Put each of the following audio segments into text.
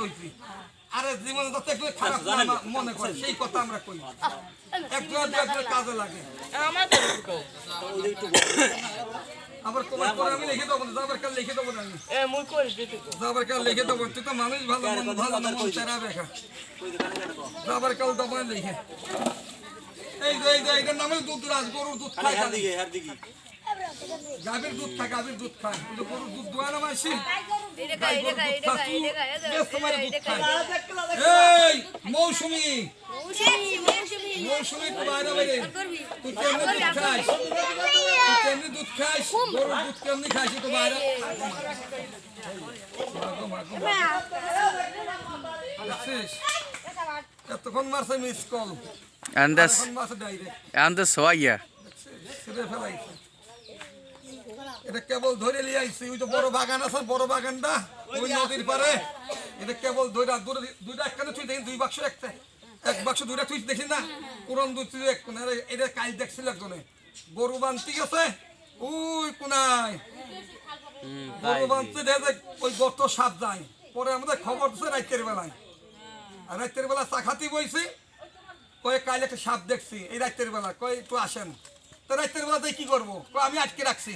হইছি আরে জীবনে তো একটু খারাপ মনে করে সেই কথা আমরা কই একটু কাজে লাগে আবার তোমার পরে আমি লিখে দেবো যাবার কাল লিখে দেবো আমি যাবার কাল লিখে দেবো তুই তো মানুষ ভালো ভালো না মন তেরা বেখা যাবার কাল দেবো লিখে এই যে এইটার নামে দুধ রাজ গরুর দুধ খায় গাভীর দুধ খায় গরুর দুধ দোয়া না মাসি এই মৌসুমি বাইরে বাইরে তুই কেমনি দুধ খাস গরুর দুধ কেমনি খাইছি তো বাইরে এতক্ষণ মারছে মিস কল এটা কেবল ধরে নিয়ে আইছি ওই তো বড় বাগান আছে বড় বাগানটা ওই নদীর পারে এটা কেবল দুইটা একখানে তুই দেখি 2 বাক্স একটা এক বাক্স 2টা তুই দেখি না পুরন দুধ তুই এক কোনা এটা কাল দেখছিল একজনে গরু বানতে গেছে ওই কোনায় গরু বানতে দেখে ওই গর্ত সাপ যায় পরে আমাদের খবর দিচ্ছে রাতের বেলায় আর রাতের বেলা চা খাতি বইছি কয়ে কাল একটা সাপ দেখছি এই রাতের বেলা কয়ে একটু আসেন তো রাতের বেলাতে কি করবো আমি আটকে রাখছি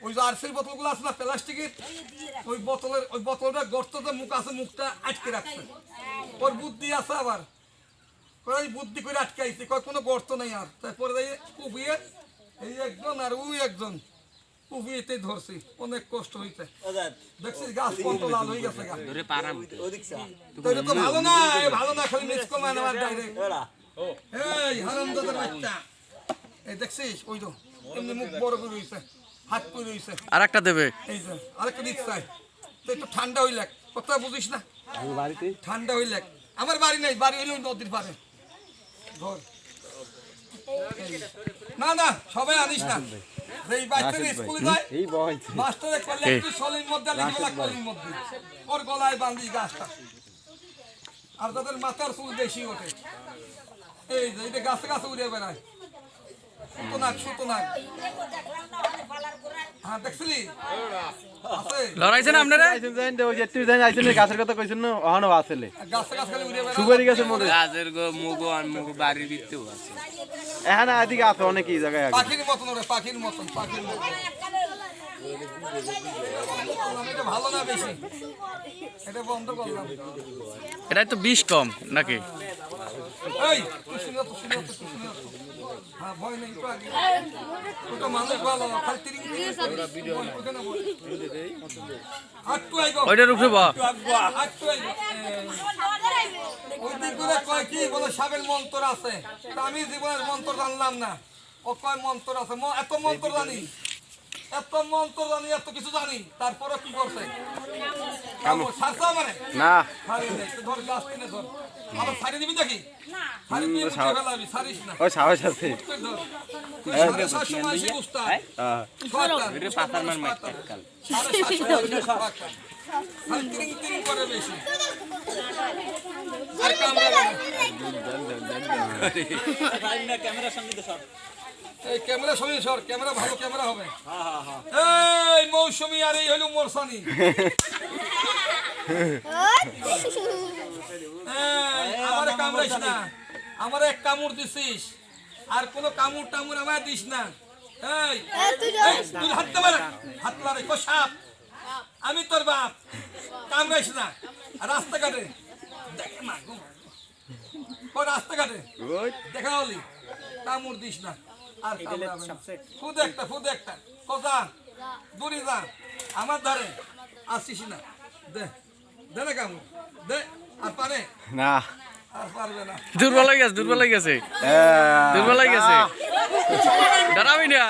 ওই যে আরসির বোতলগুলো আছে না প্লাস্টিকের ওই বোতলটা গর্ততে মুখ আছে মুখটা আটকে রাখছে ওর বুদ্ধি আছে আবার ওই বুদ্ধি করে আটকাইছে কয় কোনো গর্ত নেই আর তারপরে কুপিয়ে এই একজন আর ওই একজন কুপিয়েতে ধরছি অনেক কষ্ট হইছে দেখছিস গাছ কত লাল হয়ে গেছে তো ভালো না খালি মিস কমা আমার ডাইরেক্ট এই হারামজাদার বাচ্চা এই দেখছিস ওই তো এমনি মুখ বড় করে হইছে হাত করে হইছে আরেকটা দেবে এই যে আরেকটা দিতে চাই তো একটু ঠান্ডা হইলে কথা বুঝিস না বাড়িতে ঠান্ডা হইলে আমার বাড়ি নেই বাড়ি হইলে নদীর পারে ধর না না সবাই আনিস না এই বাচ্চারা স্কুলে যায় এই মাস্টারে কলেক্টর সলির মধ্যে লিখলা কলির মধ্যে ওর গলায় বাঁধি গাছটা আর তাদের মাথার চুল বেশি ওঠে এই যে এটা গাছে গাছে উড়ে বেড়ায় লড়াইছেন আপনারা গাছের কথা কইছেন না অহনো আসলে সুপারি গাছের মধ্যে গাছের মুগো আর মুগো বাড়ির ভিতরেও আছে এখানে এদিকে আছে অনেকই জায়গায় পাখির মতন ওরে পাখির মতন এটা ভালো না বেশি এটা বন্ধ করলাম এটাই তো বিষ কম নাকি এই হ্যাঁ ভয় নেই তো আগে ওটা মানুষ ভালো খালি তিরিং ওইটার উপরে বা ওই দিকগুলো কয় কি বলে সাবের মন্ত্র আছে আমি জীবনের মন্ত্র জানলাম না ও কয় মন্ত্র আছে এত মন্ত্র জানি এত কিছু জানি তারপরে কি করছে না ধর গাছ কিনে ধর আবার ছাড়িয়ে দিবি নাকি ওই সাহস আছে ক্যামেরা সঙ্গে সর ক্যামেরা ভালো ক্যামেরা হবে এই মৌসুমি আর এই হলো মোরসানি আমার কামড়াইস না আমার এক কামড় দিছিস আর কোনো কামড় টামড় আমার দিস না এই তুই হাত দে হাত মারে কো সাপ আমি তোর বাপ কামড়াইস না রাস্তাঘাটে দেখ না রাস্তাঘাটে দেখা হলি কামড় দিস না আর ফুদ একটা কথা দূরে যা আমার ধারে আসিস না দে না কামড় দে আর পারে না আর পারবে না দুর্বল হয়ে গেছে দাঁড়াবি না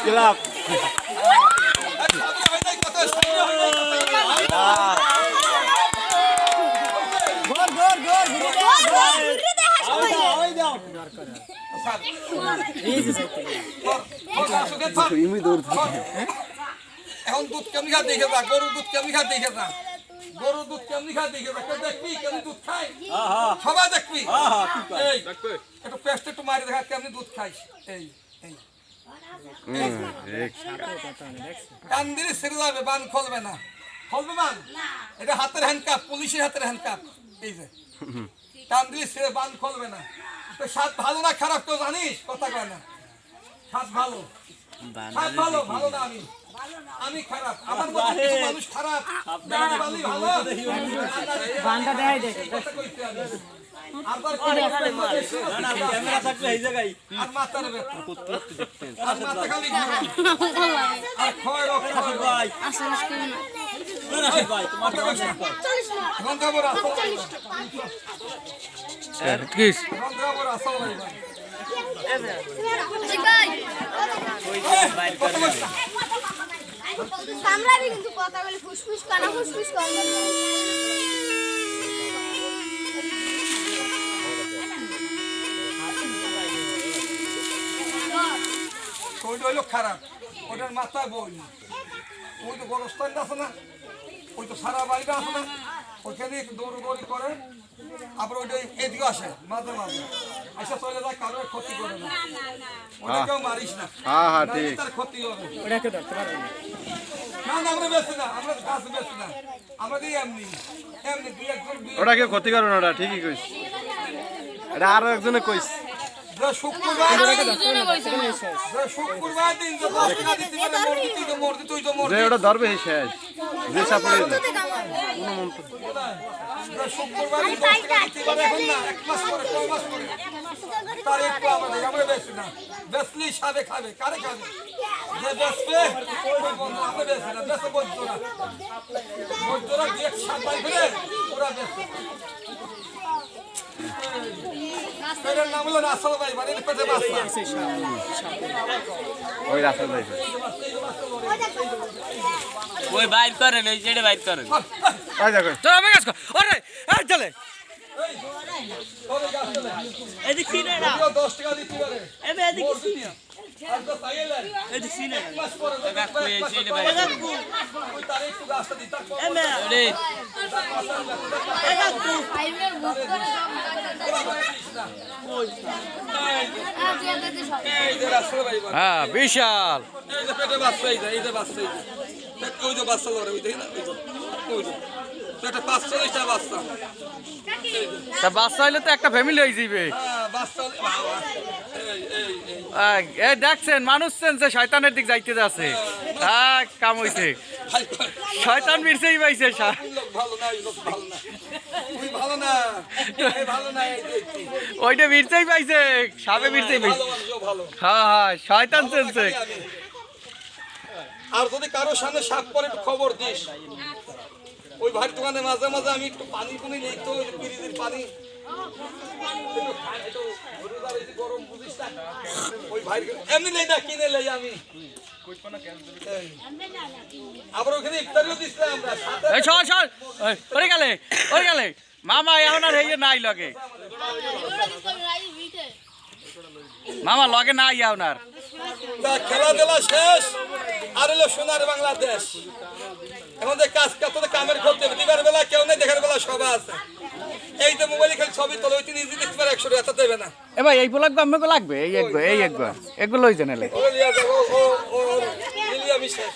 ক্লাব এখন দুধ কেমনি খা দেখে যা গরুর দুধ কেমনি খা দেখে যা গরুর দুধ কেমনি খা দেখে যা দেখবি কেমনি দুধ খাই সবাই দেখবি এই একটু পেস্ট একটু মারি দেখা কেমনি দুধ খাইস এই এই কান দিলে ছেড়ে যাবে, বান খুলবে না। খুলবে বান? এটা হাতের হ্যান্ডকাপ, পুলিশের হাতের হ্যান্ডকাপ। এই যে কান দিলে ছেড়ে বান খুলবে না। তো স্বাদ ভালো না খারাপ কেউ জানিস? কথা কয় না। স্বাদ ভালো, স্বাদ ভালো, ভালো না আমি, আমি খারাপ। আমার মতো কিছু মানুষ খারাপ, দেখতে পারলেই ভালো। বানটা দেখাই দেখ কথা কইতে আমি। আবার ক্যামেরা থাকলে এই জায়গায় আর মাথার ব্যথা, আর মাথা খালি ঘুরে, আর ক্ষয় রক্ত ভাই। ভাই তোমার গন্ধবর আসল ভাই, কিস গন্ধবর আসল ভাই। সামলাবি কিন্তু কথা বলে ফুসফুস কানা ফুসফুস করবে। ওইটা হইলো খারাপ, ওইটার মাথায় বই। ওই তো গরস্থানটা আছে না, ওই তো সারা বাড়িটা আছে না, ওইখানে একটু দৌড়ি করে, আবার ওইটা এদিকে আসে মাঝে মাঝে এসে চলে যায়, কারোর ক্ষতি করে না। ওটাকেও মারিস না, হ্যাঁ নাহলে ঠিক। তার ক্ষতি হবে। ওটাকে ধরতে পারবে না। না না, আমরা বেশি না, আমরা গাছ বেশি না, আমাদের এমনি এমনি দুই একজন ওটা কেউ ক্ষতি করবে না, ওটা ঠিকই কইস। এটা আরো একজনে কইস। শুক্রবার দিন যে 10 টাকা দিতে পারে মসজিদ, তুই তো যে মসজিদ। ওটা ধরবে সেই শেষ, যে সাপড়ে শুক্রবার দিন 10 টাকা দিতে পারে, এখন না, 1 মাস পরে, 6 মাস পরে তার একটু আমাদের, আমরা বেশি না, বেশলি সাবে খাবে, কারে খাবে? যে বেশবে ওই বন্ধু, আমরা বেশি না, বেশে বৈদ্যরা, বৈদ্যরা দিয়ে সাবাই ফেলে ওরা বেশে। এটার নাম হলো রাসেল ভাই, মানে পেটে বাচ্চা। ওই রাস্তা যাইবে। ওই বাইর করেন, ওই যেটা বাইর করেন। ওই দেখো চল আমি কাজ কর। ওরে এই চলে। এদিক সিনে না, 10 টাকা দিতে পারে, এবে এদিক মসজিদ আর তো তাইলে এদিক সিনে না। 1 মাস পরে কাকু এই যেটা বাইর ওই তার একটু রাস্তা দিতে এবে রে। ফাইভের বুক করে সব এই যে রাসেল ভাই, হ্যাঁ বিশাল। এই যে পেটে বাচ্চা, এই যে বাচ্চা, এই যে ওই যে বাচ্চা লড়ে, ওই দেখি না, ওই যে পেটে 45টা বাচ্চা। তা বাচ্চা হইলে তো একটা ফ্যামিলি হয়ে যাবে। হ্যাঁ বাচ্চা বাবা, এই এই দেখছেন মানুষ চেনছে, শয়তানের দিক যাইতে যাচ্ছে। কাম হইছে, ভাই শয়তান মিরছেই পাইছে। ওই লোক ভালো না, ওই লোক ভালো না, তুই ভালো না, এই ভালো না, এই দেখছি ওইটা মিরছেই পাইছে, সাপে মিরছেই পাইছে। ভালো মানুষও ভালো। হ্যাঁ হ্যাঁ শয়তান চেনছে। আর যদি কারোর সামনে সাপ পরে একটু খবর দিস। ওই ভাইয়ের দোকানে মাঝে মাঝে আমি একটু পানি পুনি নেই তো, ওই যে পিরিজের পানি একটু খাই, একটু রোজার এই যে গরম বুঝিস না, ওই ভাই এমনি নেই না, কিনে নেই আমি। এই। আবার ওখানে ইফতারিও দিচ্ছে আমরা সাথে। এই সর সর, ওরে গেলে মামা এখন আর হইয়ে নাই লগে, মামা লগে নাই আপনার। তা খেলাধুলা শেষ, আর হলো সোনার বাংলাদেশ। এখন যে কাজ তোদের কামের করতে হবে, দিবার বেলা কেউ নেই, দেখার বেলা সবাই আছে। এই যে মোবাইলে খালি ছবি তোলো, ওই নিজে দেখতে পারে 100 টাকা দেবে না। এ ভাই এই পোলাক আমাকে লাগবে, এগুলো লই জানালে। ও লিয়া যাবো, ও লিয়া বিশেষ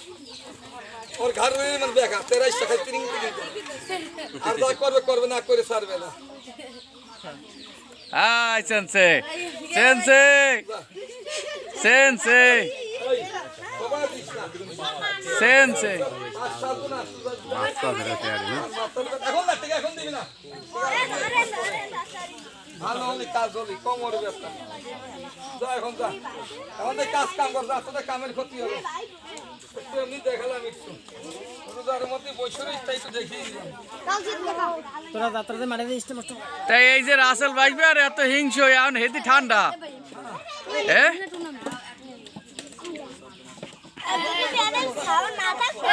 ওর ঘর মানে বেকা, 23 টাকা তিরিং তিরিং করে। আর যা করবে না করে ছাড়বে না। আই সেন্সে সেন্সে সেন্সে ওই সবাই দিস না। সেন্সে। আর ছাড়বো না। রাস্তা ধরে তৈরি না। এখন না, ঠিক এখন দিবি না। ভালো হলে কাজ হলি, কোমর ব্যথা। যা এখন যা, এখন কাজ কাম কর, যা তোদের কামের ক্ষতি হবে। একটু এমনি দেখালাম একটু, রোজার মধ্যে বৈশাখ তাই তো দেখিয়ে দিলাম। তোরা যাত্রাতে মারে দিস তো। তাই এই যে রাসেল ভাইবে আর এত হিংস এখন হেদি ঠান্ডা। এ খাও না থাকবে